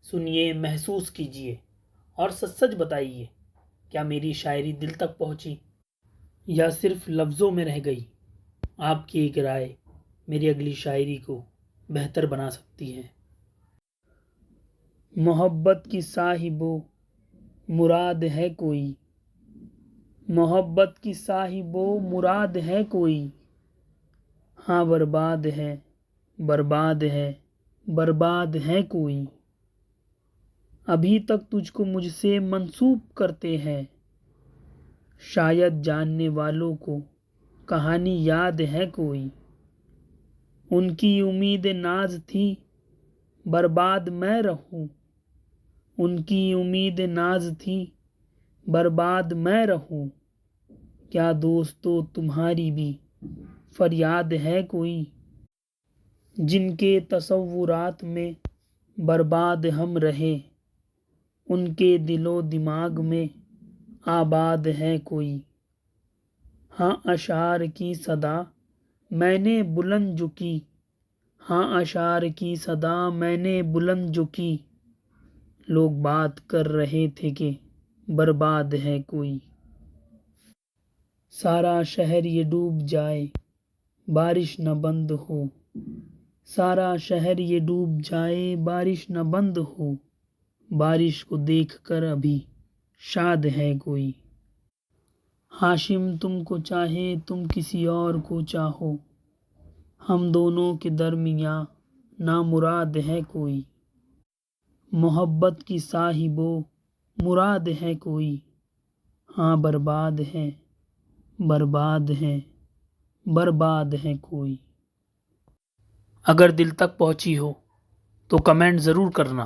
سنیے، محسوس کیجیے اور سچ سچ بتائیے، کیا میری شاعری دل تک پہنچی یا صرف لفظوں میں رہ گئی؟ آپ کی ایک رائے میری اگلی شاعری کو بہتر بنا سکتی ہے۔ محبت کی صاحبو مراد ہے کوئی، محبت کی صاحبو مراد ہے کوئی، ہاں برباد ہے، برباد ہے، برباد ہے کوئی، ابھی تک تجھ کو مجھ سے منسوب کرتے ہیں، شاید جاننے والوں کو کہانی یاد ہے کوئی، ان کی امید ناز تھی برباد میں رہوں، ان کی امید ناز تھی برباد میں رہوں، کیا دوستو تمہاری بھی فریاد ہے کوئی، جن کے تصورات میں برباد ہم رہے، ان کے دل و دماغ میں آباد ہے کوئی، ہاں اشعار کی صدا میں نے بلند جو کی، ہاں اشعار کی صدا میں نے بلند جو کی، لوگ بات کر رہے تھے کہ برباد ہے کوئی، سارا شہر یہ ڈوب جائے بارش نہ بند ہو، سارا شہر یہ ڈوب جائے بارش نہ بند ہو، بارش کو دیکھ کر ابھی شاد ہے کوئی، ہاشم تم کو چاہے تم کسی اور کو چاہو، ہم دونوں کے درمیاں نامراد ہے کوئی، محبت کی صاحبو مراد ہے کوئی، ہاں برباد ہے، برباد ہے، برباد ہے کوئی۔ اگر دل تک پہنچی ہو تو کمنٹ ضرور کرنا۔